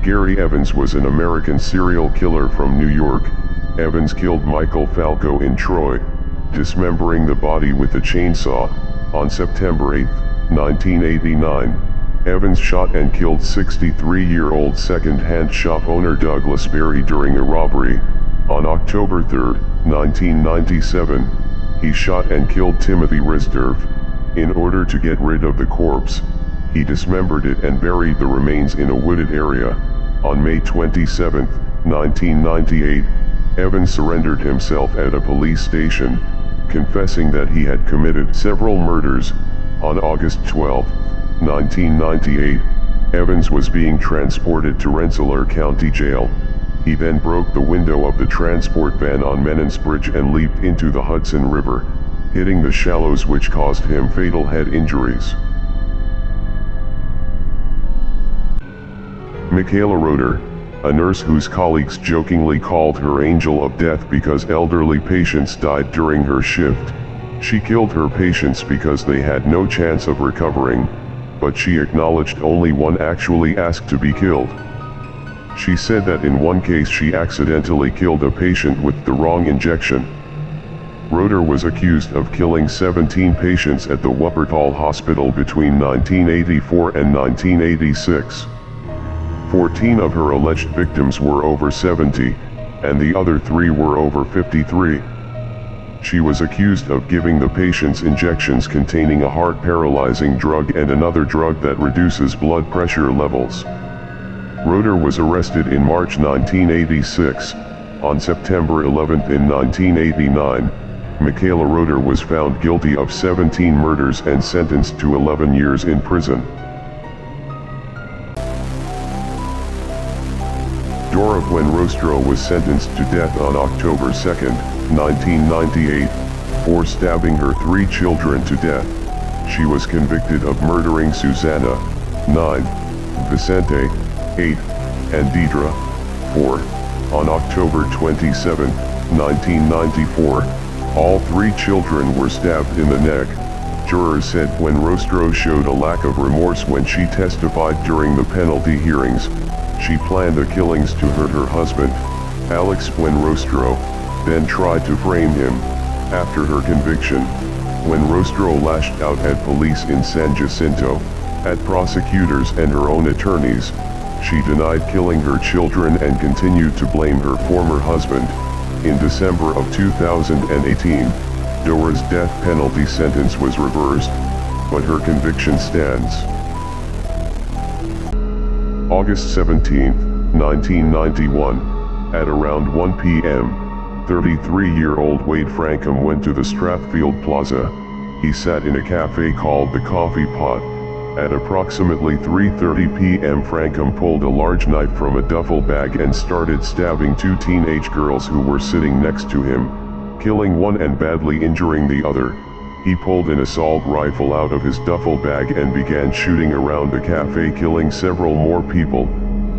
Gary Evans was an American serial killer from New York. Evans killed Michael Falco in Troy, dismembering the body with a chainsaw. On September 8, 1989, Evans shot and killed 63-year-old second-hand shop owner Douglas Berry during a robbery. On October 3, 1997, he shot and killed Timothy Resdorf. In order to get rid of the corpse, he dismembered it and buried the remains in a wooded area. On May 27, 1998, Evans surrendered himself at a police station, confessing that he had committed several murders. On August 12, 1998, Evans was being transported to Rensselaer County Jail. He then broke the window of the transport van on Menon's Bridge and leaped into the Hudson River, hitting the shallows, which caused him fatal head injuries. MICHAELA ROEDER, a nurse whose colleagues jokingly called her angel of death because elderly patients died during her shift. She killed her patients because they had no chance of recovering, but she acknowledged only one actually asked to be killed. She said that in one case she accidentally killed a patient with the wrong injection. Roeder was accused of killing 17 patients at the Wuppertal Hospital between 1984 and 1986. 14 of her alleged victims were over 70, and the other 3 were over 53. She was accused of giving the patients injections containing a heart-paralyzing drug and another drug that reduces blood pressure levels. Roeder was arrested in March 1986. On September 11 in 1989, MICHAELA ROEDER was found guilty of 17 murders and sentenced to 11 years in prison. Dora Buenrostro was sentenced to death on October 2, 1998, for stabbing her 3 children to death. She was convicted of murdering Susanna, 9, Vicente, 8, and Deidre, 4. On October 27, 1994, all 3 children were stabbed in the neck. Jurors said Buenrostro showed a lack of remorse when she testified during the penalty hearings. She planned the killings to hurt her husband, Alex Buenrostro, then tried to frame him. After her conviction, Buenrostro lashed out at police in San Jacinto, at prosecutors and her own attorneys. She denied killing her children and continued to blame her former husband. In December of 2018, Dora's death penalty sentence was reversed, but her conviction stands. August 17, 1991, at around 1 p.m., 33-year-old Wade Frankum went to the STRATHFIELD Plaza. He sat in a cafe called the Coffee Pot. At approximately 3:30 p.m. Frankum pulled a large knife from a duffel bag and started stabbing 2 teenage girls who were sitting next to him, killing one and badly injuring the other. He pulled an assault rifle out of his duffel bag and began shooting around the cafe, killing several more people.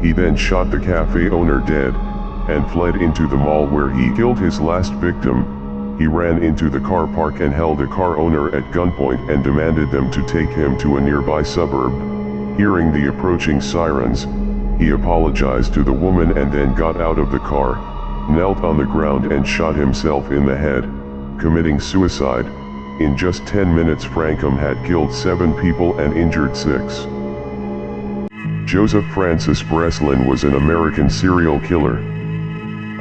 He then shot the cafe owner dead, and fled into the mall where he killed his last victim. He ran into the car park and held a car owner at gunpoint and demanded them to take him to a nearby suburb. Hearing the approaching sirens, he apologized to the woman and then got out of the car, knelt on the ground and shot himself in the head, committing suicide. In just 10 minutes Frankum had killed 7 people and injured 6. Joseph Francis Breslin was an American serial killer.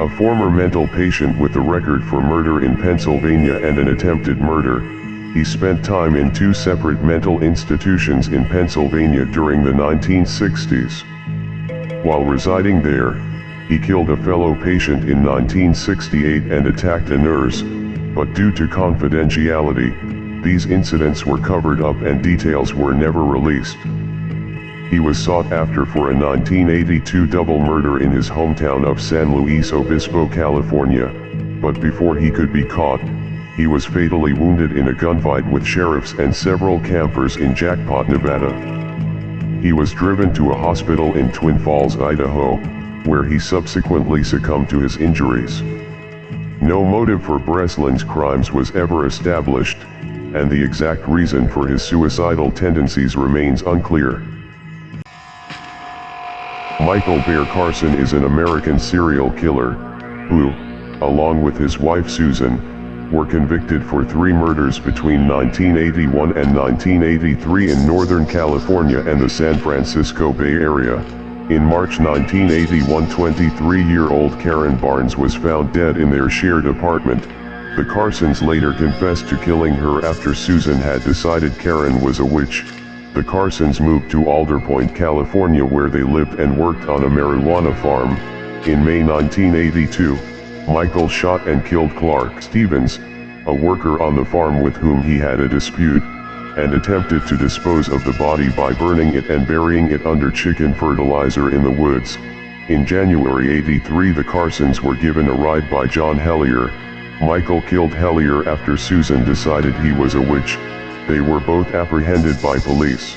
A former mental patient with a record for murder in Pennsylvania and an attempted murder, he spent time in 2 separate mental institutions in Pennsylvania during the 1960s. While residing there, he killed a fellow patient in 1968 and attacked a nurse, but due to confidentiality, these incidents were covered up and details were never released. He was sought after for a 1982 double murder in his hometown of San Luis Obispo, California, but before he could be caught, he was fatally wounded in a gunfight with sheriffs and several campers in Jackpot, Nevada. He was driven to a hospital in Twin Falls, Idaho, where he subsequently succumbed to his injuries. No motive for Breslin's crimes was ever established, and the exact reason for his suicidal tendencies remains unclear. Michael Bear Carson is an American serial killer, who, along with his wife Susan, were convicted for 3 murders between 1981 and 1983 in Northern California and the San Francisco Bay Area. In March 1981, 23-year-old Karen Barnes was found dead in their shared apartment. The Carsons later confessed to killing her after Susan had decided Karen was a witch. The Carsons moved to Alder Point, California, where they lived and worked on a marijuana farm. In May 1982, Michael shot and killed Clark Stevens, a worker on the farm with whom he had a dispute, and attempted to dispose of the body by burning it and burying it under chicken fertilizer in the woods. In January '83, the Carsons were given a ride by John Hellier. Michael killed Hellier after Susan decided he was a witch. They were both apprehended by police.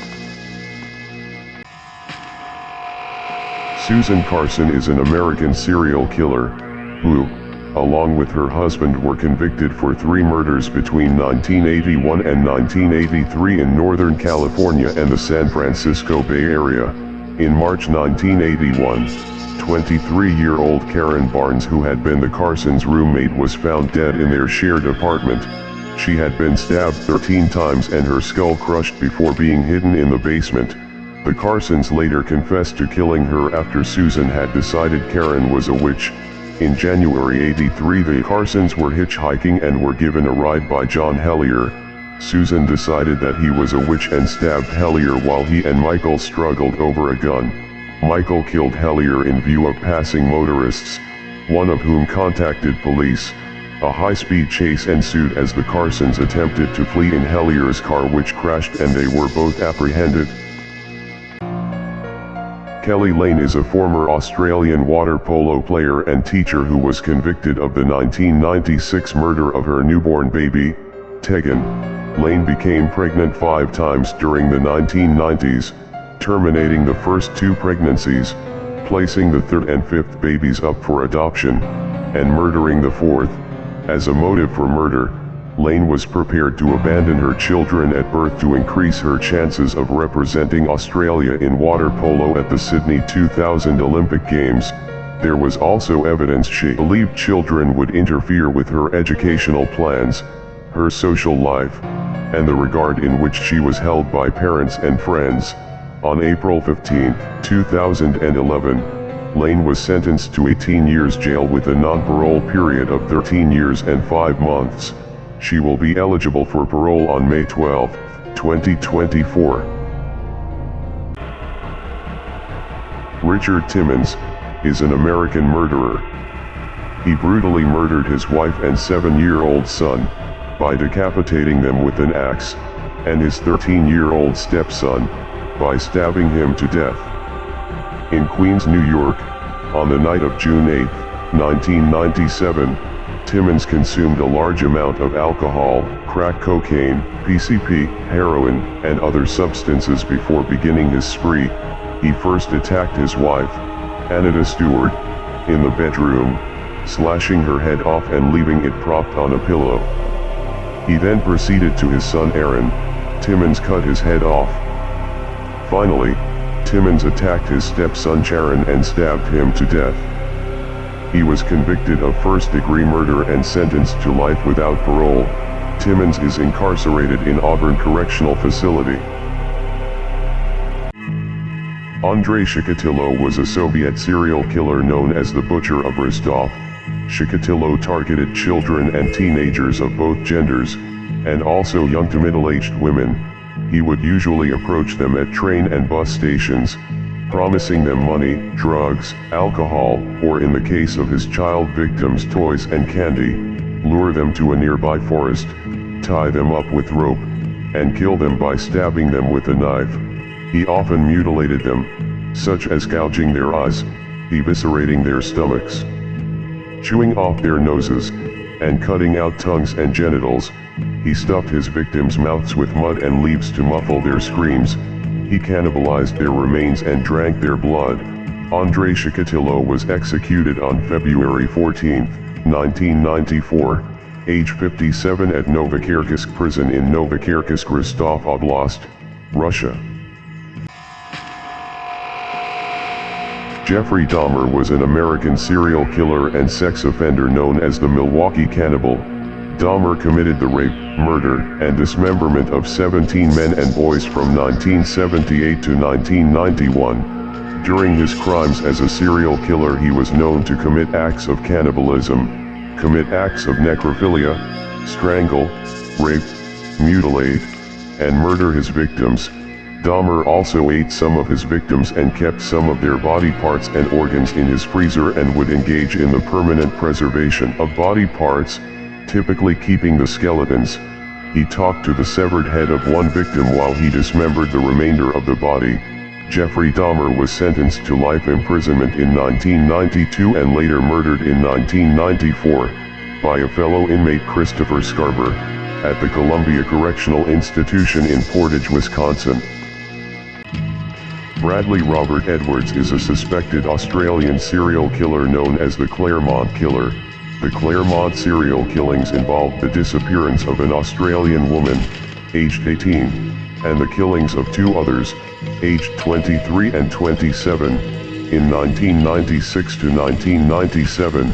Susan Carson is an American serial killer, who, along with her husband, were convicted for 3 murders between 1981 and 1983 in Northern California and the San Francisco Bay Area. In March 1981, 23-year-old Karen Barnes, who had been the Carsons' roommate, was found dead in their shared apartment. She had been stabbed 13 times and her skull crushed before being hidden in the basement. The Carsons later confessed to killing her after Susan had decided Karen was a witch. In January '83, the Carsons were hitchhiking and were given a ride by John Hellier. Susan decided that he was a witch and stabbed Hellier while he and Michael struggled over a gun. Michael killed Hellier in view of passing motorists, one of whom contacted police. A high-speed chase ensued as the Carsons attempted to flee in Hellier's car, which crashed, and they were both apprehended. Kelly Lane is a former Australian water polo player and teacher who was convicted of the 1996 murder of her newborn baby, Tegan. Lane became pregnant 5 times during the 1990s, terminating the first 2 pregnancies, placing the 3rd and 5th babies up for adoption, and murdering the 4th. As a motive for murder, Lane was prepared to abandon her children at birth to increase her chances of representing Australia in water polo at the Sydney 2000 Olympic Games. There was also evidence she believed children would interfere with her educational plans, her social life, and the regard in which she was held by parents and friends. On April 15, 2011, Lane was sentenced to 18 years jail with a non-parole period of 13 years and 5 months. She will be eligible for parole on May 12, 2024. Richard Timmons is an American murderer. He brutally murdered his wife and 7-year-old son by decapitating them with an axe, and his 13-year-old stepson by stabbing him to death. In Queens, New York, on the night of June 8, 1997, Timmons consumed a large amount of alcohol, crack cocaine, PCP, heroin, and other substances before beginning his spree. He first attacked his wife, Anita Stewart, in the bedroom, slashing her head off and leaving it propped on a pillow. He then proceeded to his son Aaron. Timmons cut his head off. Finally, Timmons attacked his stepson Sharon and stabbed him to death. He was convicted of first-degree murder and sentenced to life without parole. Timmons is incarcerated in Auburn Correctional Facility. Andrei Chikatilo was a Soviet serial killer known as the Butcher of Rostov. Chikatilo targeted children and teenagers of both genders, and also young to middle-aged women. He would usually approach them at train and bus stations, promising them money, drugs, alcohol, or in the case of his child victims, toys and candy, lure them to a nearby forest, tie them up with rope, and kill them by stabbing them with a knife. He often mutilated them, such as gouging their eyes, eviscerating their stomachs, chewing off their noses, and cutting out tongues and genitals. He stuffed his victims' mouths with mud and leaves to muffle their screams. He cannibalized their remains and drank their blood. Andrei Chikatilo was executed on February 14, 1994, age 57 at Novokirkisk prison in Novokirkisk, Rostov Oblast, Russia. Jeffrey Dahmer was an American serial killer and sex offender known as the Milwaukee Cannibal. Dahmer committed the rape, murder, and dismemberment of 17 men and boys from 1978 to 1991. During his crimes as a serial killer, he was known to commit acts of cannibalism, commit acts of necrophilia, strangle, rape, mutilate, and murder his victims. Dahmer also ate some of his victims and kept some of their body parts and organs in his freezer and would engage in the permanent preservation of body parts, typically keeping the skeletons. He talked to the severed head of one victim while he dismembered the remainder of the body. Jeffrey Dahmer was sentenced to life imprisonment in 1992 and later murdered in 1994 by a fellow inmate, Christopher Scarber, at the Columbia Correctional Institution in Portage, Wisconsin. Bradley Robert Edwards is a suspected Australian serial killer known as the Claremont Killer. The Claremont serial killings involved the disappearance of an Australian woman, aged 18, and the killings of two others, aged 23 and 27, in 1996 to 1997,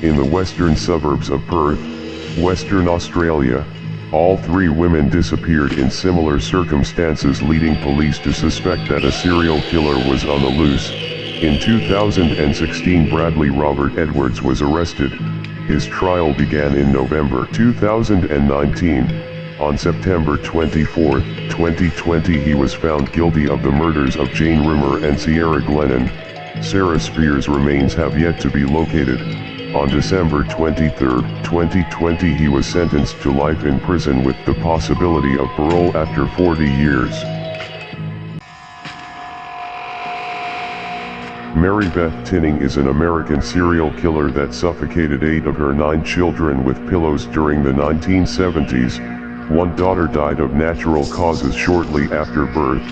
in the western suburbs of Perth, Western Australia. All three women disappeared in similar circumstances, leading police to suspect that a serial killer was on the loose. In 2016, Bradley Robert Edwards was arrested. His trial began in November 2019. On September 24, 2020, he was found guilty of the murders of Jane Rimmer and Sierra Glennon. Sarah Spears' remains have yet to be located. On December 23, 2020, he was sentenced to life in prison with the possibility of parole after 40 years. MARYBETH Tinning is an American serial killer that suffocated 8 of her 9 children with pillows during the 1970s. One daughter died of natural causes shortly after birth,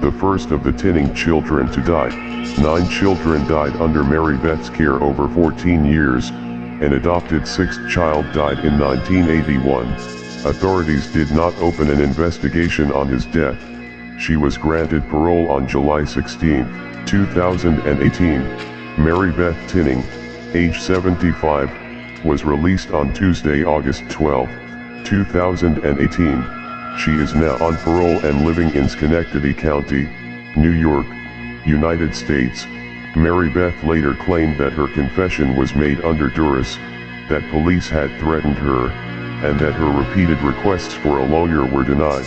the first of the Tinning children to die. 9 children died under MARYBETH's care over 14 years. An adopted 6th child died in 1981. Authorities did not open an investigation on his death. She was granted parole on July 16, 2018. MARYBETH Tinning, age 75, was released on Tuesday, August 12, 2018. She is now on parole and living in Schenectady County, New York, United States. MARYBETH later claimed that her confession was made under duress, that police had threatened her, and that her repeated requests for a lawyer were denied.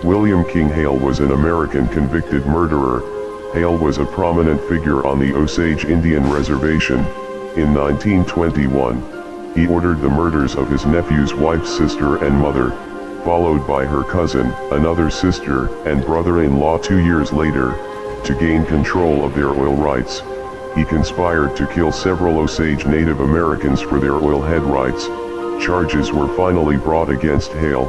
William King Hale was an American convicted murderer. Hale was a prominent figure on the Osage Indian Reservation. In 1921, he ordered the murders of his nephew's wife's sister and mother, followed by her cousin, another sister, and brother-in-law 2 years later, to gain control of their oil rights. He conspired to kill several Osage Native Americans for their oil head rights. Charges were finally brought against Hale,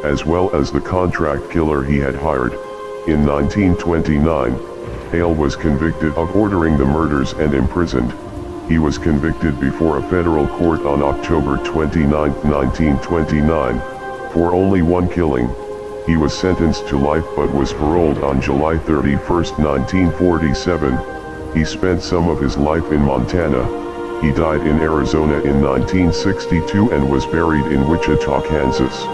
as well as the contract killer he had hired. In 1929, Hale was convicted of ordering the murders and imprisoned. He was convicted before a federal court on October 29, 1929. For only one killing. He was sentenced to life but was paroled on July 31, 1947. He spent some of his life in Montana. He died in Arizona in 1962 and was buried in Wichita, Kansas.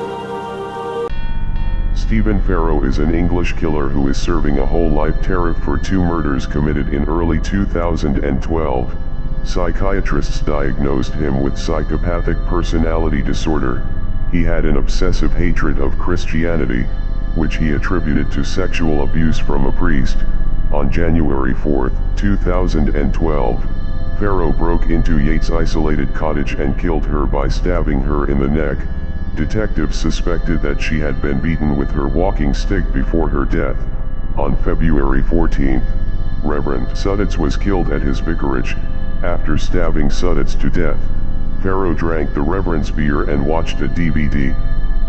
Stephen Farrow is an English killer who is serving a whole life term for 2 murders committed in early 2012. Psychiatrists diagnosed him with psychopathic personality disorder. He had an obsessive hatred of Christianity, which he attributed to sexual abuse from a priest. On January 4, 2012, Farrow broke into Yates' isolated cottage and killed her by stabbing her in the neck. Detectives suspected that she had been beaten with her walking stick before her death. On February 14, Reverend Suddets was killed at his vicarage. After stabbing Suddets to death, Farrow drank the Reverend's beer and watched a DVD,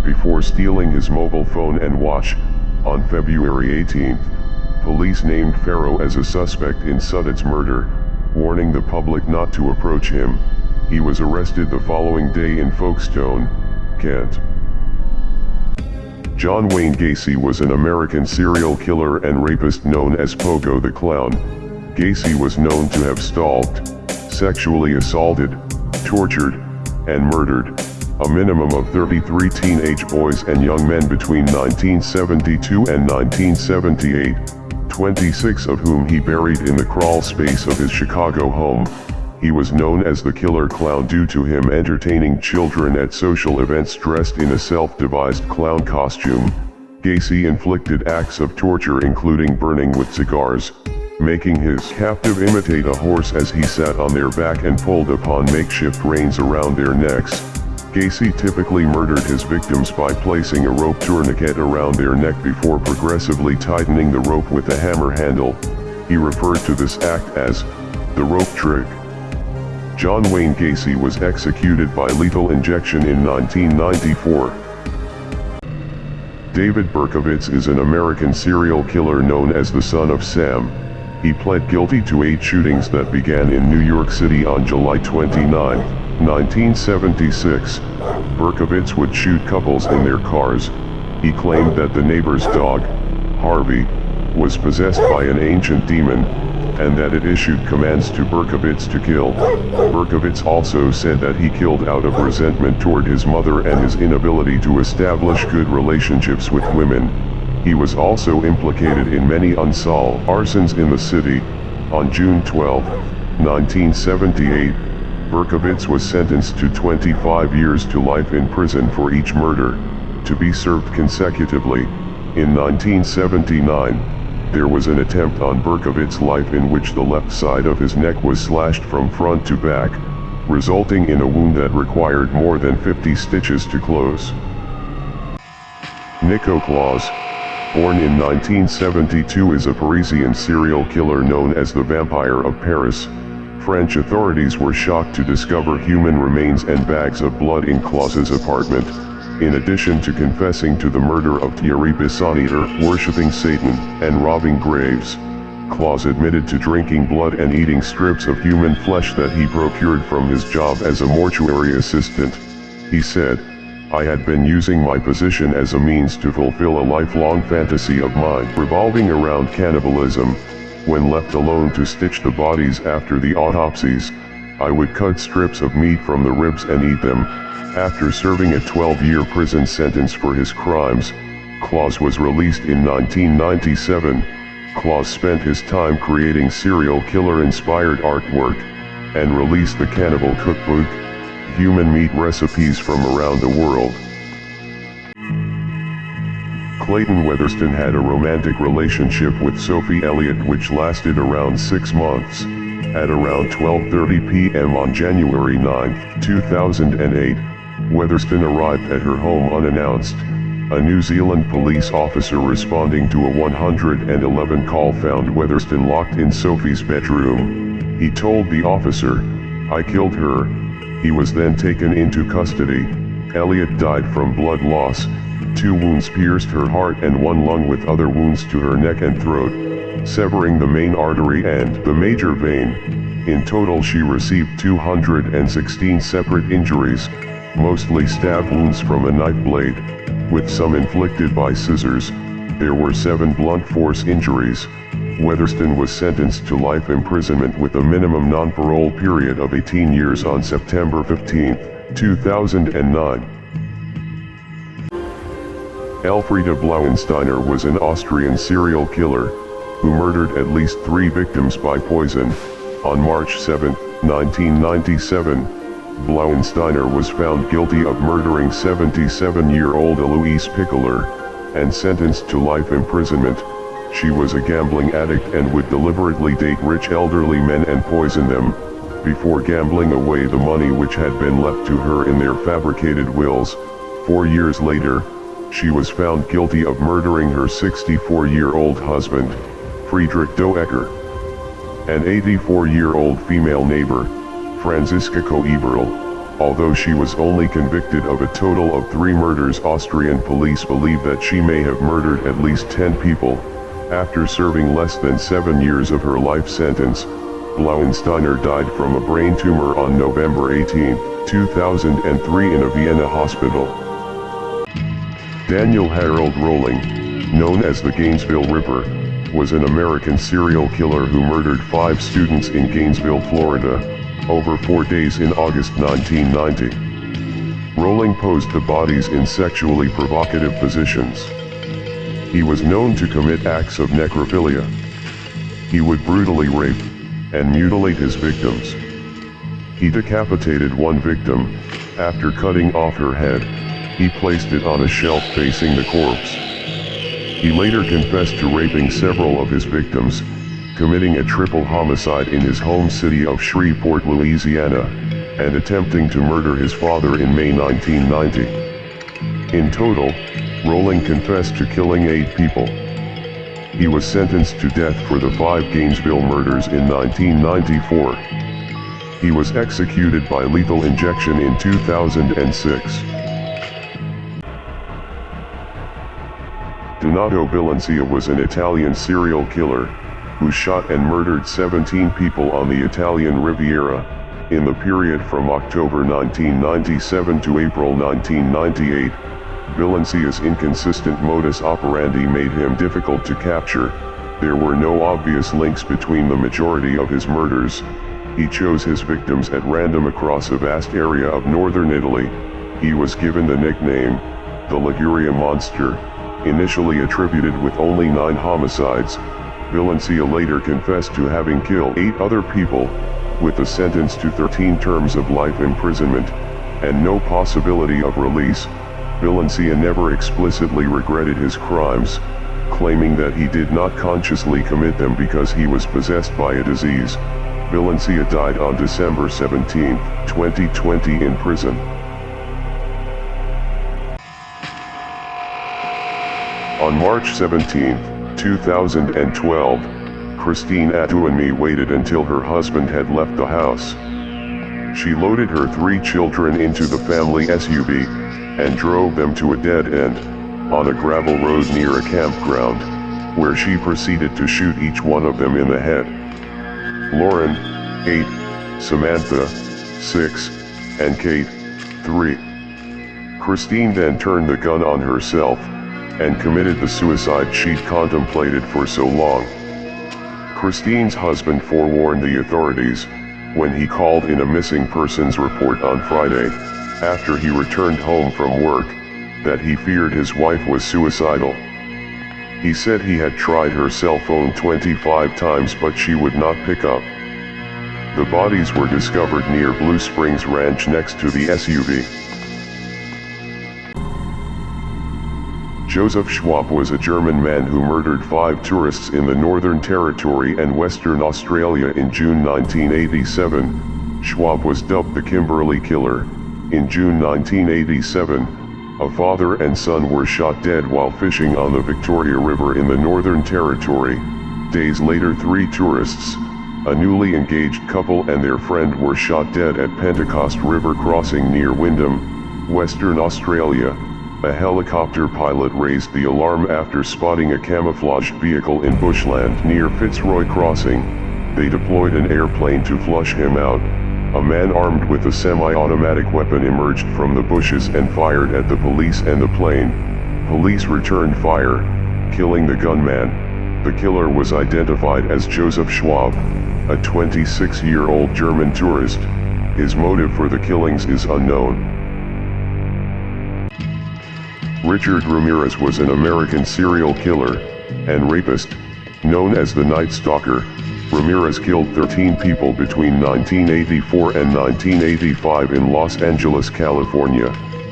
before stealing his mobile phone and watch. On February 18, police named Farrow as a suspect in Suddets' murder, warning the public not to approach him. He was arrested the following day in Folkestone, Kent. John Wayne Gacy was an American serial killer and rapist known as Pogo the Clown. Gacy was known to have stalked, sexually assaulted, tortured, and murdered a minimum of 33 teenage boys and young men between 1972 and 1978, 26 of whom he buried in the crawl space of his Chicago home. He was known as the Killer Clown due to him entertaining children at social events dressed in a self-devised clown costume. Gacy inflicted acts of torture including burning with cigars, making his captive imitate a horse as he sat on their back and pulled upon makeshift reins around their necks. Gacy typically murdered his victims by placing a rope tourniquet around their neck before progressively tightening the rope with a hammer handle. He referred to this act as the rope trick. John Wayne Gacy was executed by lethal injection in 1994. David Berkowitz is an American serial killer known as the Son of Sam. He pled guilty to 8 shootings that began in New York City on July 29, 1976. Berkowitz would shoot couples in their cars. He claimed that the neighbor's dog, Harvey, was possessed by an ancient demon, and that it issued commands to Berkowitz to kill. Berkowitz also said that he killed out of resentment toward his mother and his inability to establish good relationships with women. He was also implicated in many unsolved arsons in the city. On June 12, 1978, Berkowitz was sentenced to 25 years to life in prison for each murder, to be served consecutively. In 1979, there was an attempt on Berkowitz's life in which the left side of his neck was slashed from front to back, resulting in a wound that required more than 50 stitches to close. Nicolas, born in 1972, is a Parisian serial killer known as the Vampire of Paris. French authorities were shocked to discover human remains and bags of blood in Claus's apartment. In addition to confessing to the murder of Thierry Bissonnette, worshipping Satan, and robbing graves, Claus admitted to drinking blood and eating strips of human flesh that he procured from his job as a mortuary assistant. He said, "I had been using my position as a means to fulfill a lifelong fantasy of mine revolving around cannibalism. When left alone to stitch the bodies after the autopsies, I would cut strips of meat from the ribs and eat them." After serving a 12-year prison sentence for his crimes, Claus was released in 1997. Claus spent his time creating serial killer-inspired artwork, and released the Cannibal Cookbook, human meat recipes from around the world. Clayton Weatherston had a romantic relationship with Sophie Elliott which lasted around 6 months. At around 12:30 p.m. on January 9, 2008, Weatherston arrived at her home unannounced. A New Zealand police officer responding to a 111 call found Weatherston locked in Sophie's bedroom. He told the officer, "I killed her." He was then taken into custody. Elliott died from blood loss. 2 wounds pierced her heart and 1 lung with other wounds to her neck and throat, severing the main artery and the major vein. In total she received 216 separate injuries, mostly stab wounds from a knife blade, with some inflicted by scissors. There were 7 blunt force injuries. Weatherston was sentenced to life imprisonment with a minimum non-parole period of 18 years on September 15, 2009. Elfriede Blauensteiner was an Austrian serial killer, who murdered at least 3 victims by poison. On March 7, 1997, Blauensteiner was found guilty of murdering 77-year-old Eloise Pickler, and sentenced to life imprisonment. She was a gambling addict and would deliberately date rich elderly men and poison them, before gambling away the money which had been left to her in their fabricated wills. 4 years later, she was found guilty of murdering her 64-year-old husband, Friedrich Doecker. An 84-year-old female neighbor, Franziska Koeberl. Although she was only convicted of a total of 3 murders, Austrian police believe that she may have murdered at least 10 people. After serving less than 7 years of her life sentence, Blauensteiner died from a brain tumor on November 18, 2003 in a Vienna hospital. Daniel Harold Rolling, known as the Gainesville Ripper, was an American serial killer who murdered 5 students in Gainesville, Florida, over 4 days in August 1990. Rolling posed the bodies in sexually provocative positions. He was known to commit acts of necrophilia. He would brutally rape and mutilate his victims. He decapitated one victim. After cutting off her head, he placed it on a shelf facing the corpse. He later confessed to raping several of his victims, committing a triple homicide in his home city of Shreveport, Louisiana, and attempting to murder his father in May 1990. In total, Rolling confessed to killing 8 people. He was sentenced to death for the 5 Gainesville murders in 1994. He was executed by lethal injection in 2006. Donato Bilancia was an Italian serial killer, who shot and murdered 17 people on the Italian Riviera, in the period from October 1997 to April 1998. Bilancia's inconsistent modus operandi made him difficult to capture. There were no obvious links between the majority of his murders. He chose his victims at random across a vast area of northern Italy. He was given the nickname, the Ligurian Monster. Initially attributed with only 9 homicides, Bilancia later confessed to having killed 8 other people, with a sentence to 13 terms of life imprisonment, and no possibility of release. Bilancia never explicitly regretted his crimes, claiming that he did not consciously commit them because he was possessed by a disease. Bilancia died on December 17, 2020 in prison. On March 17, 2012, Christine ADEWUNMI waited until her husband had left the house. She loaded her 3 children into the family SUV, and drove them to a dead end, on a gravel road near a campground, where she proceeded to shoot each one of them in the head. Lauren, 8, Samantha, 6, and Kate, 3. Christine then turned the gun on herself, and committed the suicide she'd contemplated for so long. Christine's husband forewarned the authorities, when he called in a missing persons report on Friday, after he returned home from work, that he feared his wife was suicidal. He said he had tried her cell phone 25 times but she would not pick up. The bodies were discovered near Blue Springs Ranch next to the SUV. Joseph SCHWAB was a German man who murdered 5 tourists in the Northern Territory and Western Australia in June 1987. SCHWAB was dubbed the Kimberley Killer. In June 1987, a father and son were shot dead while fishing on the Victoria River in the Northern Territory. Days later, 3 tourists, a newly engaged couple and their friend, were shot dead at Pentecost River crossing near Wyndham, Western Australia. A helicopter pilot raised the alarm after spotting a camouflaged vehicle in bushland near Fitzroy Crossing. They deployed an airplane to flush him out. A man armed with a semi-automatic weapon emerged from the bushes and fired at the police and the plane. Police returned fire, killing the gunman. The killer was identified as Joseph SCHWAB, a 26-year-old German tourist. His motive for the killings is unknown. Richard Ramirez was an American serial killer and rapist, known as the Night Stalker. Ramirez killed 13 people between 1984 and 1985 in Los Angeles, California.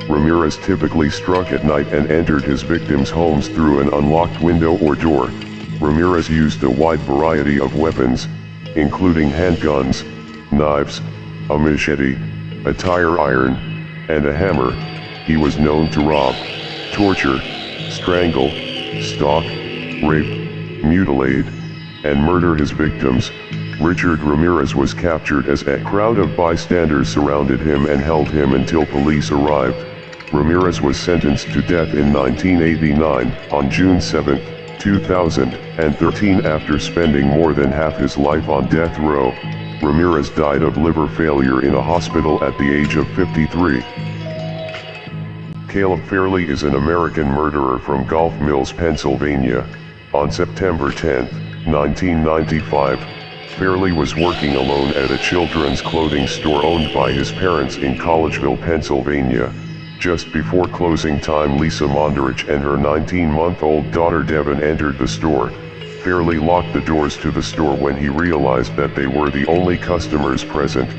Ramirez typically struck at night and entered his victims' homes through an unlocked window or door. Ramirez used a wide variety of weapons, including handguns, knives, a machete, a tire iron, and a hammer. He was known to rob, torture, strangle, stalk, rape, mutilate, and murder his victims. Richard Ramirez was captured as a crowd of bystanders surrounded him and held him until police arrived. Ramirez was sentenced to death in 1989 on June 7, 2013 after spending more than half his life on death row. Ramirez died of liver failure in a hospital at the age of 53. Caleb Fairley is an American murderer from Gulf Mills, Pennsylvania. On September 10, 1995, Fairley was working alone at a children's clothing store owned by his parents in Collegeville, Pennsylvania. Just before closing time, Lisa Monderich and her 19-month-old daughter Devin entered the store. Fairley locked the doors to the store when he realized that they were the only customers present.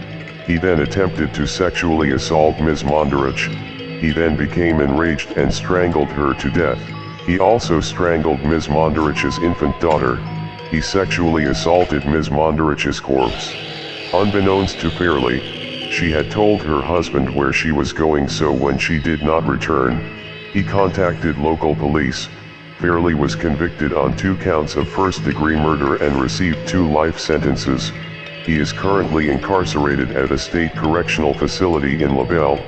He then attempted to sexually assault Ms. Monderich. He then became enraged and strangled her to death. He also strangled Ms. Monderich's infant daughter. He sexually assaulted Ms. Monderich's corpse. Unbeknownst to Fairley, she had told her husband where she was going, so when she did not return, he contacted local police. Fairley was convicted on 2 counts of first-degree murder and received 2 life sentences. He is currently incarcerated at a state correctional facility in LaBelle,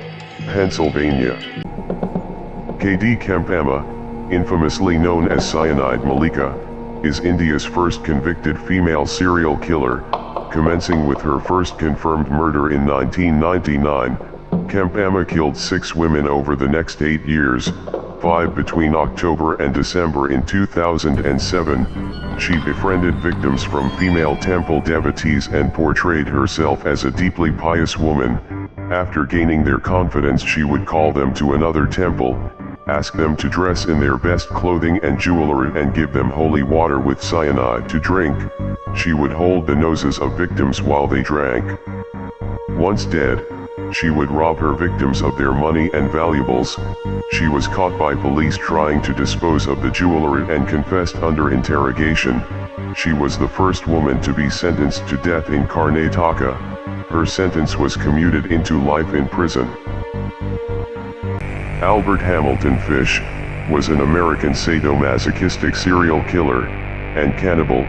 Pennsylvania. K.D. Kempema, infamously known as Cyanide Malika, is India's first convicted female serial killer, commencing with her first confirmed murder in 1999. Kempema killed 6 women over the next 8 years, 5 between October and December in 2007. She befriended victims from female temple devotees and portrayed herself as a deeply pious woman. After gaining their confidence, she would call them to another temple, ask them to dress in their best clothing and jewelry and give them holy water with cyanide to drink. She would hold the noses of victims while they drank. Once dead, she would rob her victims of their money and valuables. She was caught by police trying to dispose of the jewelry and confessed under interrogation. She was the first woman to be sentenced to death in Karnataka. Her sentence was commuted into life in prison. Albert Hamilton Fish was an American sadomasochistic serial killer and cannibal.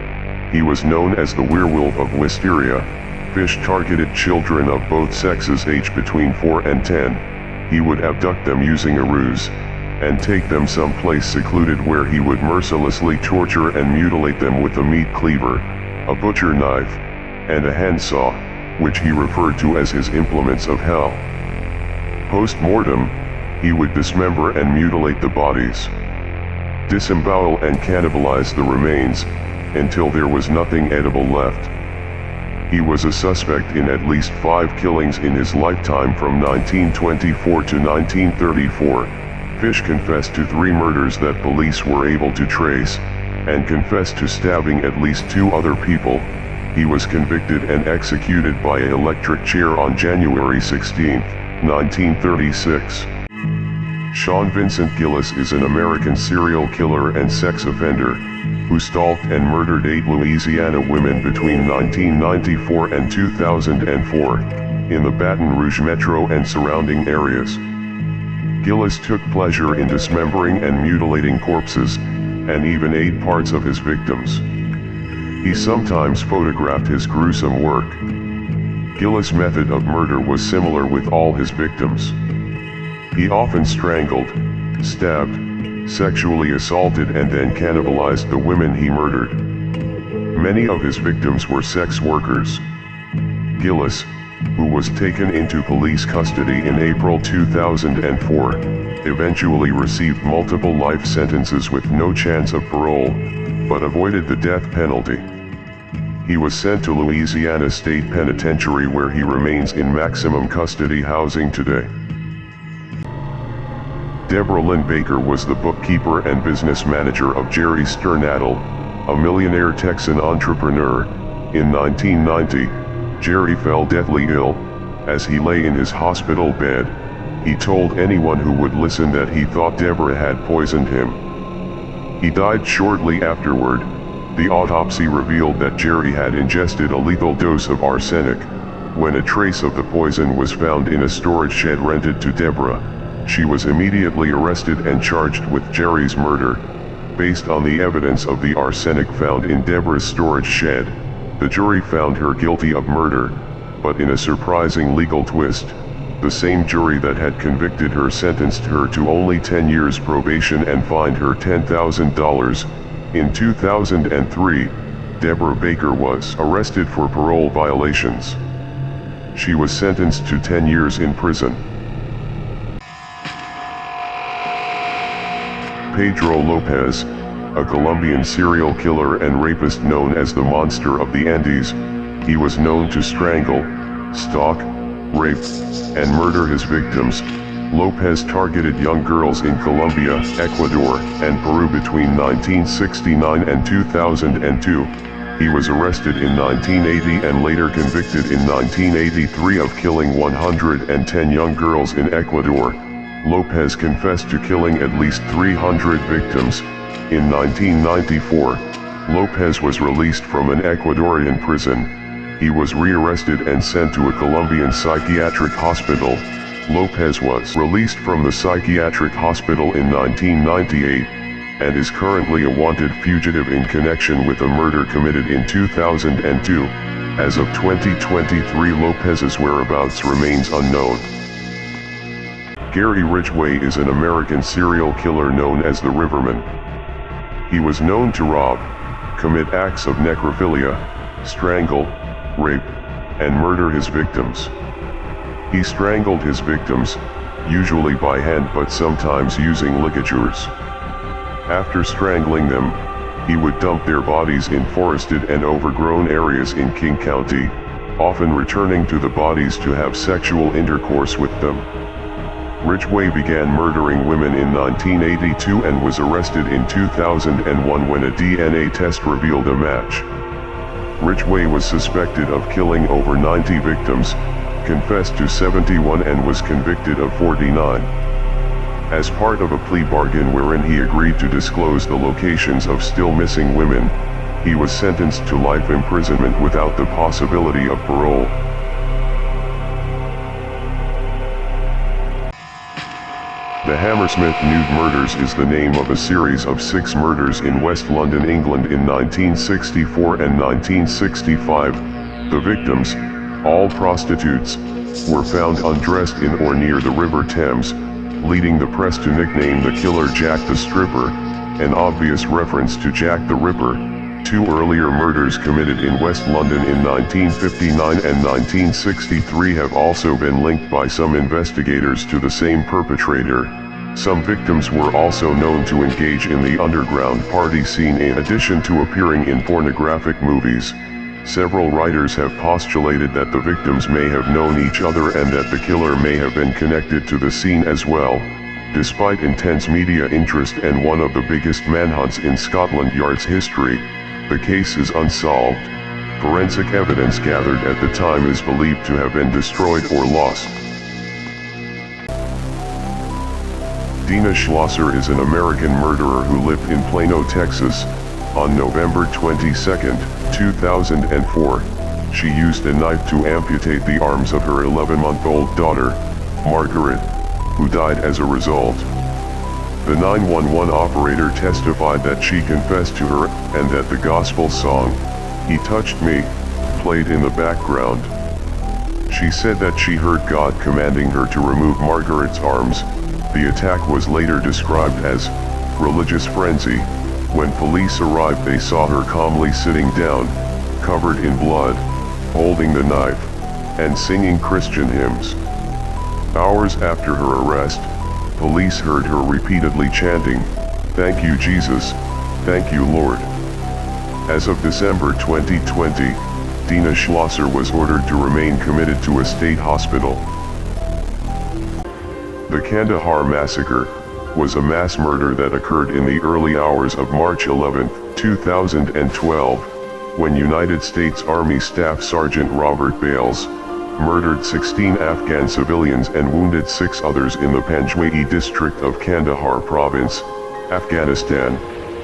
He was known as the Werewolf of Wisteria. Fish targeted children of both sexes aged between 4 and 10. He would abduct them using a ruse, and take them someplace secluded where he would mercilessly torture and mutilate them with a meat cleaver, a butcher knife, and a handsaw, which he referred to as his implements of hell. Post-mortem, he would dismember and mutilate the bodies, disembowel and cannibalize the remains, until there was nothing edible left. He was a suspect in at least 5 killings in his lifetime from 1924 to 1934. Fish confessed to 3 murders that police were able to trace, and confessed to stabbing at least 2 other people. He was convicted and executed by an electric chair on January 16, 1936. Sean Vincent Gillis is an American serial killer and sex offender, who stalked and murdered 8 Louisiana women between 1994 and 2004, in the Baton Rouge metro and surrounding areas. Gillis took pleasure in dismembering and mutilating corpses, and even ate parts of his victims. He sometimes photographed his gruesome work. Gillis' method of murder was similar with all his victims. He often strangled, stabbed, sexually assaulted and then cannibalized the women he murdered. Many of his victims were sex workers. Gillis, who was taken into police custody in April 2004, eventually received multiple life sentences with no chance of parole, but avoided the death penalty. He was sent to Louisiana State Penitentiary, where he remains in maximum custody housing today. Deborah Lynn Baker was the bookkeeper and business manager of Jerry Sternadel, a millionaire Texan entrepreneur. In 1990, Jerry fell deathly ill. As he lay in his hospital bed, he told anyone who would listen that he thought Deborah had poisoned him. He died shortly afterward. The autopsy revealed that Jerry had ingested a lethal dose of arsenic. When a trace of the poison was found in a storage shed rented to Deborah, she was immediately arrested and charged with Jerry's murder. Based on the evidence of the arsenic found in Deborah's storage shed, the jury found her guilty of murder, but in a surprising legal twist, the same jury that had convicted her sentenced her to only 10 years probation and fined her $10,000. In 2003, Deborah Baker was arrested for parole violations. She was sentenced to 10 years in prison. Pedro Lopez, a Colombian serial killer and rapist known as the Monster of the Andes. He was known to strangle, stalk, rape, and murder his victims. Lopez targeted young girls in Colombia, Ecuador, and Peru between 1969 and 2002. He was arrested in 1980 and later convicted in 1983 of killing 110 young girls in Ecuador. Lopez confessed to killing at least 300 victims. In 1994, Lopez was released from an Ecuadorian prison. He was rearrested and sent to a Colombian psychiatric hospital. Lopez was released from the psychiatric hospital in 1998, and is currently a wanted fugitive in connection with a murder committed in 2002. As of 2023, Lopez's whereabouts remains unknown. Gary Ridgway is an American serial killer known as the Riverman. He was known to rob, commit acts of necrophilia, strangle, rape, and murder his victims. He strangled his victims, usually by hand but sometimes using ligatures. After strangling them, he would dump their bodies in forested and overgrown areas in King County, often returning to the bodies to have sexual intercourse with them. Ridgway began murdering women in 1982 and was arrested in 2001 when a DNA test revealed a match. Ridgway was suspected of killing over 90 victims, confessed to 71 and was convicted of 49. As part of a plea bargain wherein he agreed to disclose the locations of still missing women, he was sentenced to life imprisonment without the possibility of parole. The Hammersmith Nude Murders is the name of a series of 6 murders in West London, England in 1964 and 1965. The victims, all prostitutes, were found undressed in or near the River Thames, leading the press to nickname the killer Jack the Stripper, an obvious reference to Jack the Ripper. 2 earlier murders committed in West London in 1959 and 1963 have also been linked by some investigators to the same perpetrator. Some victims were also known to engage in the underground party scene in addition to appearing in pornographic movies. Several writers have postulated that the victims may have known each other and that the killer may have been connected to the scene as well. Despite intense media interest and one of the biggest manhunts in Scotland Yard's history, the case is unsolved. Forensic evidence gathered at the time is believed to have been destroyed or lost. Dina Schlosser is an American murderer who lived in Plano, Texas. On November 22, 2004, she used a knife to amputate the arms of her 11-month-old daughter, Margaret, who died as a result. The 911 operator testified that she confessed to her, and that the gospel song, "He Touched Me," played in the background. She said that she heard God commanding her to remove Margaret's arms. The attack was later described as religious frenzy. When police arrived, they saw her calmly sitting down, covered in blood, holding the knife, and singing Christian hymns. Hours after her arrest, police heard her repeatedly chanting, "Thank you Jesus, thank you Lord." As of December 2020, Dina Schlosser was ordered to remain committed to a state hospital. The Kandahar massacre was a mass murder that occurred in the early hours of March 11, 2012, when United States Army Staff Sergeant Robert Bales murdered 16 Afghan civilians and wounded 6 others in the Panjwai district of Kandahar province, Afghanistan.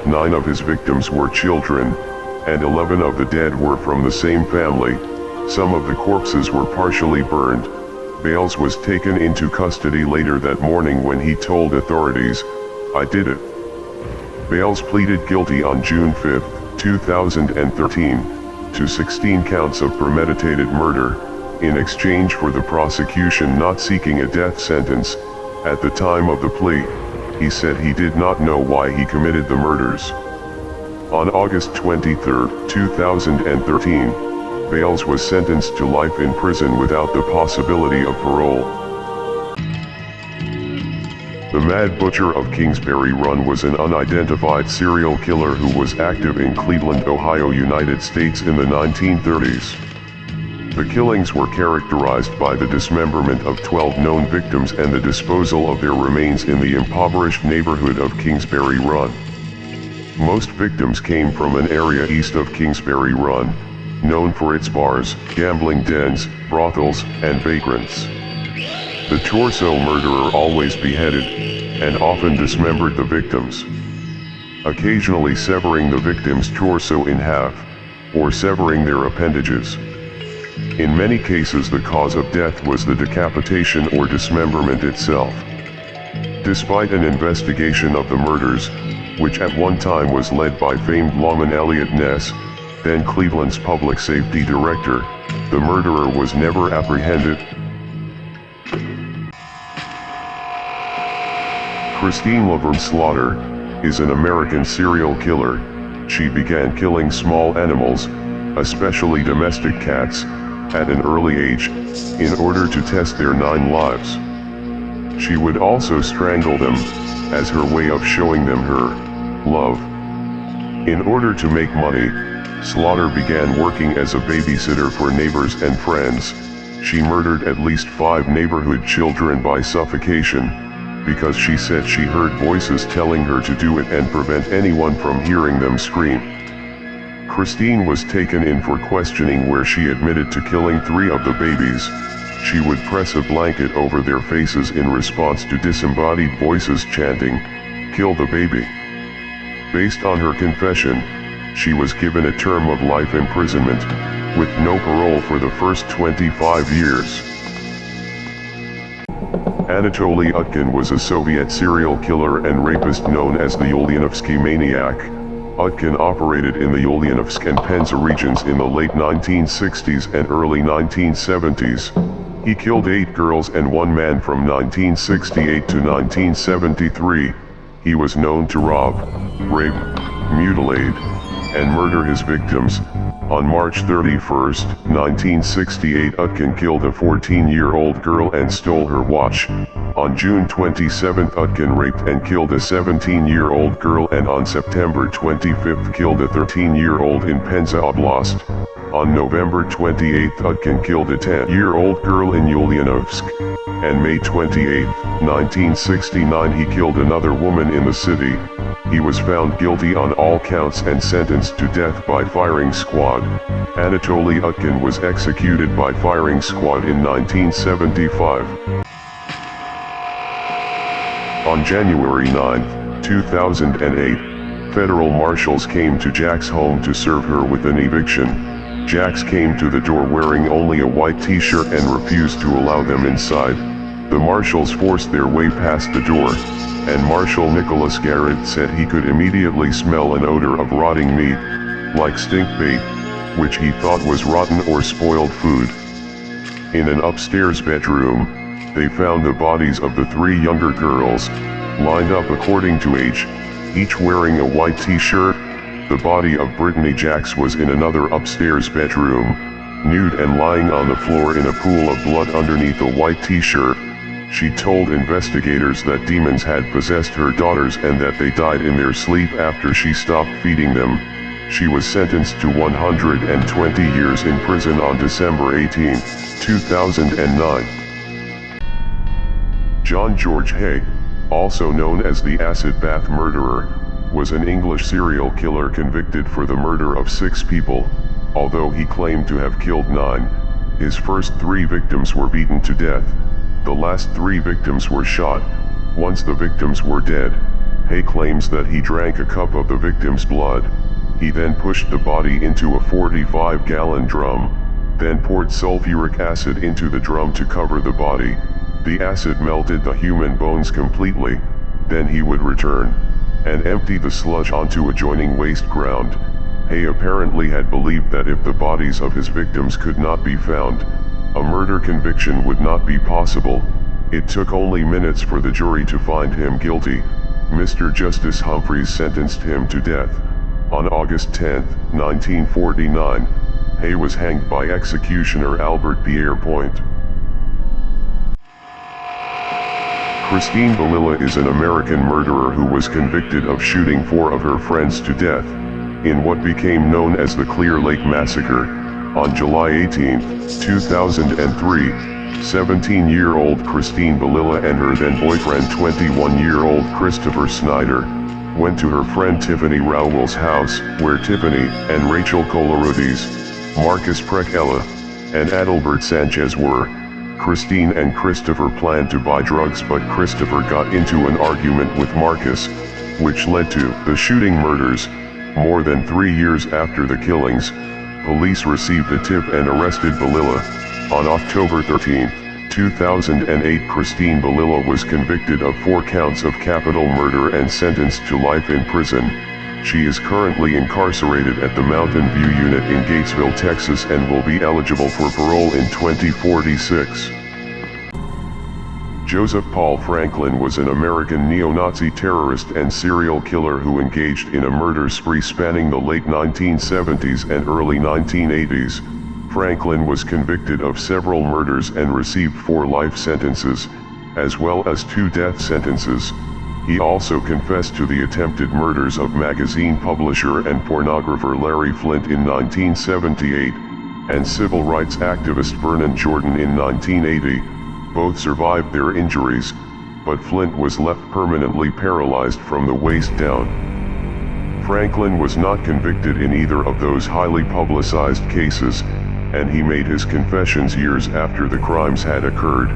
9 of his victims were children, and 11 of the dead were from the same family. Some of the corpses were partially burned. Bales was taken into custody later that morning when he told authorities, "I did it." Bales pleaded guilty on June 5, 2013, to 16 counts of premeditated murder, in exchange for the prosecution not seeking a death sentence. At the time of the plea, he said he did not know why he committed the murders. On August 23, 2013, Bales was sentenced to life in prison without the possibility of parole. The Mad Butcher of Kingsbury Run was an unidentified serial killer who was active in Cleveland, Ohio, United States in the 1930s. The killings were characterized by the dismemberment of 12 known victims and the disposal of their remains in the impoverished neighborhood of Kingsbury Run. Most victims came from an area east of Kingsbury Run, known for its bars, gambling dens, brothels, and vagrants. The torso murderer always beheaded, and often dismembered the victims, occasionally severing the victim's torso in half, or severing their appendages. In many cases the cause of death was the decapitation or dismemberment itself. Despite an investigation of the murders, which at one time was led by famed lawman Elliot Ness, then Cleveland's public safety director, the murderer was never apprehended. Christine Laverne Slaughter is an American serial killer. She began killing small animals, especially domestic cats, at an early age, in order to test their 9 lives. She would also strangle them, as her way of showing them her love. In order to make money, Slaughter began working as a babysitter for neighbors and friends. She murdered at least 5 neighborhood children by suffocation, because she said she heard voices telling her to do it and prevent anyone from hearing them scream. Christine was taken in for questioning, where she admitted to killing 3 of the babies. She would press a blanket over their faces in response to disembodied voices chanting, "Kill the baby." Based on her confession, she was given a term of life imprisonment, with no parole for the first 25 years. Anatoly Utkin was a Soviet serial killer and rapist known as the Ulyanovsky Maniac. Utkin operated in the Ulyanovsk and Penza regions in the late 1960s and early 1970s. He killed 8 girls and 1 man from 1968 to 1973. He was known to rob, rape, mutilate, and murder his victims. On March 31, 1968, Utkin killed a 14-year-old girl and stole her watch. On June 27, Utkin raped and killed a 17-year-old girl, and on September 25 killed a 13-year-old in Penza Oblast. On November 28, Utkin killed a 10-year-old girl in Ulyanovsk. And May 28, 1969, he killed another woman in the city. He was found guilty on all counts and sentenced to death by firing squad. Anatoly Utkin was executed by firing squad in 1975. On January 9, 2008, federal marshals came to Jack's home to serve her with an eviction. Jax came to the door wearing only a white t-shirt and refused to allow them inside. The marshals forced their way past the door, and Marshal Nicholas Garrett said he could immediately smell an odor of rotting meat, like stink bait, which he thought was rotten or spoiled food. In an upstairs bedroom, they found the bodies of the 3 younger girls, lined up according to age, each wearing a white t-shirt. The body of Brittany Jax was in another upstairs bedroom, nude and lying on the floor in a pool of blood underneath a white t-shirt. She told investigators that demons had possessed her daughters and that they died in their sleep after she stopped feeding them. She was sentenced to 120 years in prison on December 18, 2009. John George Hay, also known as the Acid Bath Murderer, was an English serial killer convicted for the murder of 6 people, although he claimed to have killed 9. His first 3 victims were beaten to death. The last 3 victims were shot. Once the victims were dead, Hay claims that he drank a cup of the victim's blood. He then pushed the body into a 45-gallon drum, then poured sulfuric acid into the drum to cover the body. The acid melted the human bones completely. Then he would return and empty the sludge onto adjoining waste ground. Hay apparently had believed that if the bodies of his victims could not be found, a murder conviction would not be possible. It took only minutes for the jury to find him guilty. Mr. Justice Humphreys sentenced him to death. On August 10, 1949, Hay was hanged by executioner Albert Pierre Point. Christine Balilla is an American murderer who was convicted of shooting 4 of her friends to death in what became known as the Clear Lake Massacre. On July 18, 2003, 17-year-old Christine Balilla and her then-boyfriend 21-year-old Christopher Snyder went to her friend Tiffany Rowell's house, where Tiffany and Rachel Colarodes, Marcus Prekella, and Adalbert Sanchez were. Christine and Christopher planned to buy drugs, but Christopher got into an argument with Marcus, which led to the shooting murders. More than 3 years after the killings, police received a tip and arrested Balilla. On October 13, 2008, Christine Balilla was convicted of 4 counts of capital murder and sentenced to life in prison. She is currently incarcerated at the Mountain View Unit in Gatesville, Texas, and will be eligible for parole in 2046. Joseph Paul Franklin was an American neo-Nazi terrorist and serial killer who engaged in a murder spree spanning the late 1970s and early 1980s. Franklin was convicted of several murders and received 4 life sentences, as well as 2 death sentences. He also confessed to the attempted murders of magazine publisher and pornographer Larry Flynt in 1978, and civil rights activist Vernon Jordan in 1980. Both survived their injuries, but Flynt was left permanently paralyzed from the waist down. Franklin was not convicted in either of those highly publicized cases, and he made his confessions years after the crimes had occurred.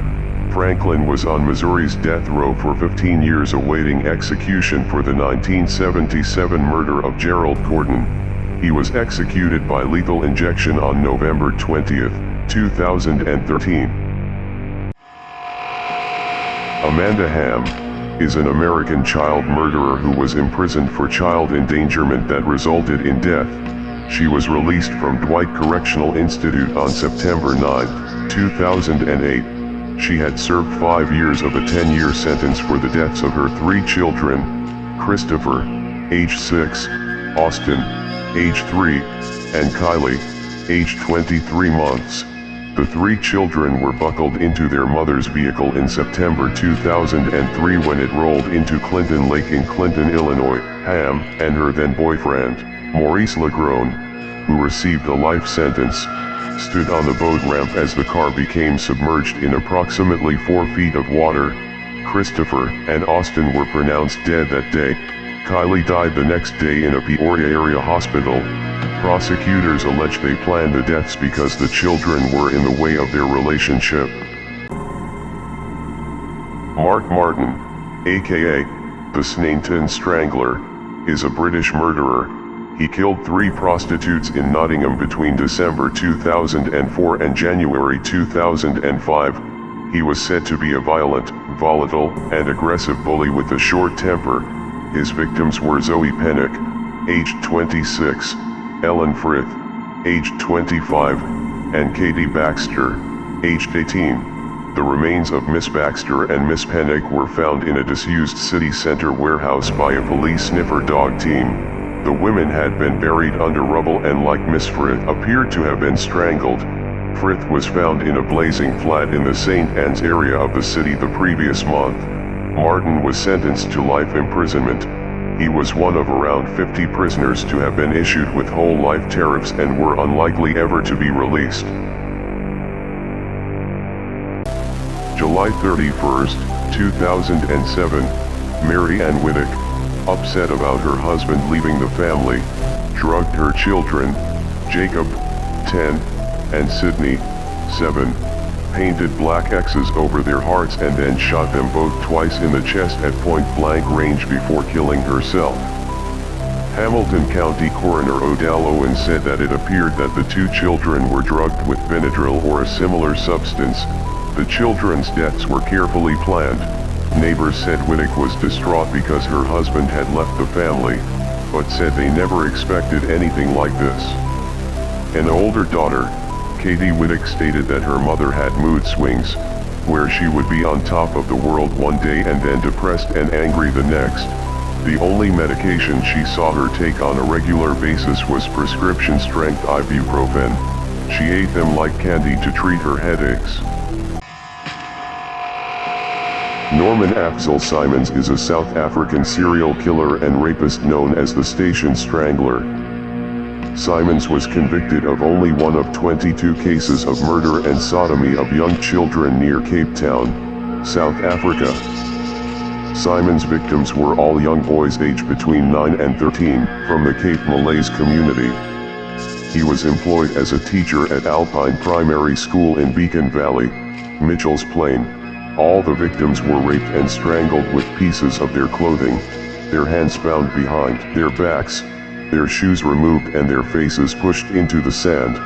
Franklin was on Missouri's death row for 15 years awaiting execution for the 1977 murder of Gerald Gordon. He was executed by lethal injection on November 20, 2013. Amanda Hamm is an American child murderer who was imprisoned for child endangerment that resulted in death. She was released from Dwight Correctional Institute on September 9, 2008. She had served 5 years of a 10-year sentence for the deaths of her 3 children: Christopher, age 6, Austin, age 3, and Kylie, age 23 months. The 3 children were buckled into their mother's vehicle in September 2003 when it rolled into Clinton Lake in Clinton, Illinois. Hamm and her then-boyfriend, Maurice Legrone, who received a life sentence, stood on the boat ramp as the car became submerged in approximately 4 feet of water. Christopher and Austin were pronounced dead that day. Kylie died the next day in a Peoria area hospital. Prosecutors allege they planned the deaths because the children were in the way of their relationship. Mark Martin, aka the Sneinton Strangler, is a British murderer. He killed 3 prostitutes in Nottingham between December 2004 and January 2005. He was said to be a violent, volatile, and aggressive bully with a short temper. His victims were Zoe Pennock, aged 26, Ellen Frith, aged 25, and Katie Baxter, aged 18. The remains of Miss Baxter and Miss Pennock were found in a disused city center warehouse by a police sniffer dog team. The women had been buried under rubble and, like Miss Frith, appeared to have been strangled. Frith was found in a blazing flat in the St. Anne's area of the city the previous month. Martin was sentenced to life imprisonment. He was one of around 50 prisoners to have been issued with whole life tariffs and were unlikely ever to be released. July 31, 2007, Mary Ann Whittock, upset about her husband leaving the family, drugged her children, Jacob, 10, and Sydney, 7, painted black X's over their hearts and then shot them both twice in the chest at point-blank range before killing herself. Hamilton County Coroner Odell Owens said that it appeared that the 2 children were drugged with Benadryl or a similar substance. The children's deaths were carefully planned. Neighbors said Whittock was distraught because her husband had left the family, but said they never expected anything like this. An older daughter, Katie Whittock, stated that her mother had mood swings, where she would be on top of the world one day and then depressed and angry the next. The only medication she saw her take on a regular basis was prescription-strength ibuprofen. She ate them like candy to treat her headaches. Norman Axel Simons is a South African serial killer and rapist known as the Station Strangler. Simons was convicted of only one of 22 cases of murder and sodomy of young children near Cape Town, South Africa. Simons' victims were all young boys aged between 9 and 13, from the Cape Malays community. He was employed as a teacher at Alpine Primary School in Beacon Valley, Mitchell's Plain. All the victims were raped and strangled with pieces of their clothing, their hands bound behind their backs, their shoes removed and their faces pushed into the sand.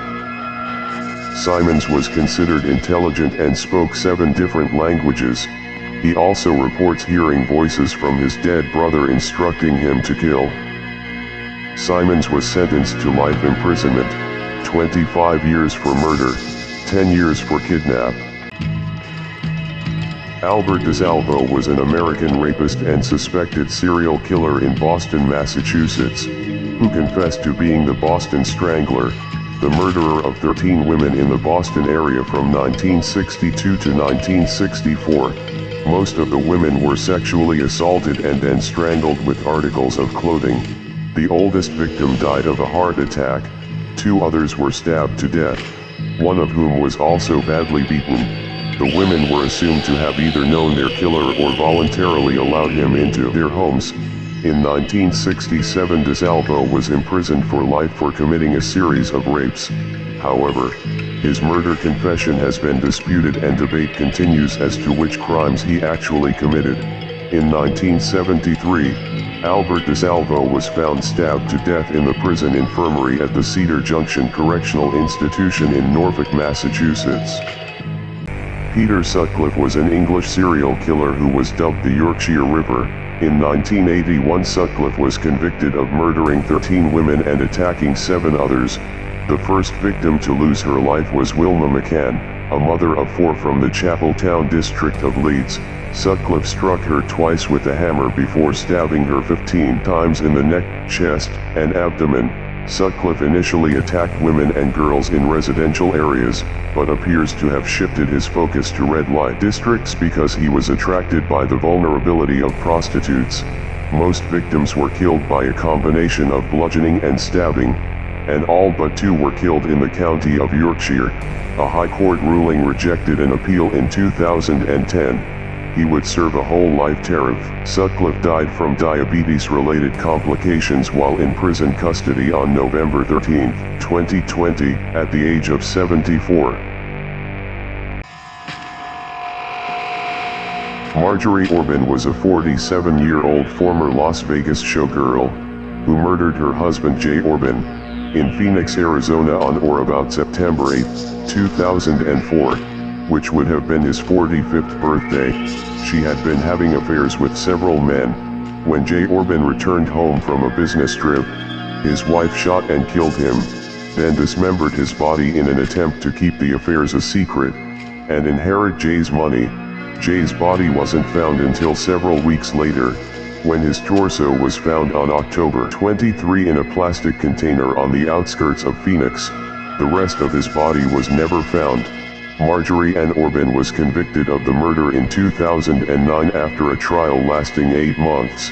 Simons was considered intelligent and spoke 7 different languages. He also reports hearing voices from his dead brother instructing him to kill. Simons was sentenced to life imprisonment, 25 years for murder, 10 years for kidnap. Albert DeSalvo was an American rapist and suspected serial killer in Boston, Massachusetts, who confessed to being the Boston Strangler, the murderer of 13 women in the Boston area from 1962 to 1964. Most of the women were sexually assaulted and then strangled with articles of clothing. The oldest victim died of a heart attack. 2 others were stabbed to death, one of whom was also badly beaten. The women were assumed to have either known their killer or voluntarily allowed him into their homes. In 1967, DeSalvo was imprisoned for life for committing a series of rapes. However, his murder confession has been disputed and debate continues as to which crimes he actually committed. In 1973, Albert DeSalvo was found stabbed to death in the prison infirmary at the Cedar Junction Correctional Institution in Norfolk, Massachusetts. Peter Sutcliffe was an English serial killer who was dubbed the Yorkshire Ripper. In 1981, Sutcliffe was convicted of murdering 13 women and attacking 7 others. The first victim to lose her life was Wilma McCann, a mother of 4 from the Chapeltown district of Leeds. Sutcliffe struck her twice with a hammer before stabbing her 15 times in the neck, chest, and abdomen. Sutcliffe initially attacked women and girls in residential areas, but appears to have shifted his focus to red light districts because he was attracted by the vulnerability of prostitutes. Most victims were killed by a combination of bludgeoning and stabbing, and all but 2 were killed in the county of Yorkshire. A High Court ruling rejected an appeal in 2010. He would serve a whole life term. Sutcliffe died from diabetes-related complications while in prison custody on November 13, 2020, at the age of 74. Marjorie Orban was a 47-year-old former Las Vegas showgirl, who murdered her husband Jay Orban, in Phoenix, Arizona on or about September 8, 2004. Which would have been his 45th birthday. She had been having affairs with several men. When Jay Orban returned home from a business trip, his wife shot and killed him, then dismembered his body in an attempt to keep the affairs a secret, and inherit Jay's money. Jay's body wasn't found until several weeks later, when his torso was found on October 23 in a plastic container on the outskirts of Phoenix. The rest of his body was never found. Marjorie Ann Orban was convicted of the murder in 2009 after a trial lasting 8 months.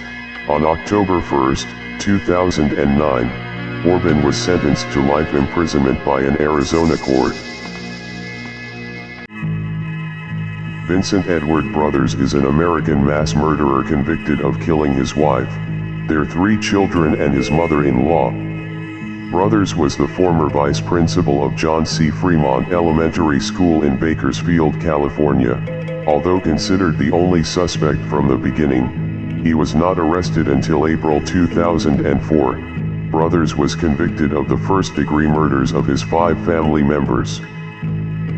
On October 1, 2009, Orban was sentenced to life imprisonment by an Arizona court. Vincent Edward Brothers is an American mass murderer convicted of killing his wife, their 3 children and his mother-in-law. Brothers was the former vice principal of John C. Fremont Elementary School in Bakersfield, California. Although considered the only suspect from the beginning, he was not arrested until April 2004. Brothers was convicted of the first-degree murders of his 5 family members.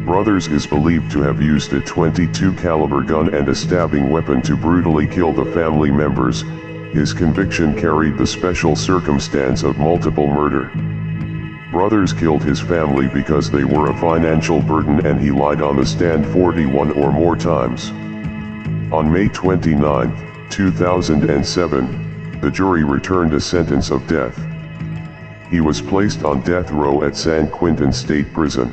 Brothers is believed to have used a .22 caliber gun and a stabbing weapon to brutally kill the family members. His conviction carried the special circumstance of multiple murder. Brothers killed his family because they were a financial burden and he lied on the stand 41 or more times. On May 29, 2007, the jury returned a sentence of death. He was placed on death row at San Quentin State Prison.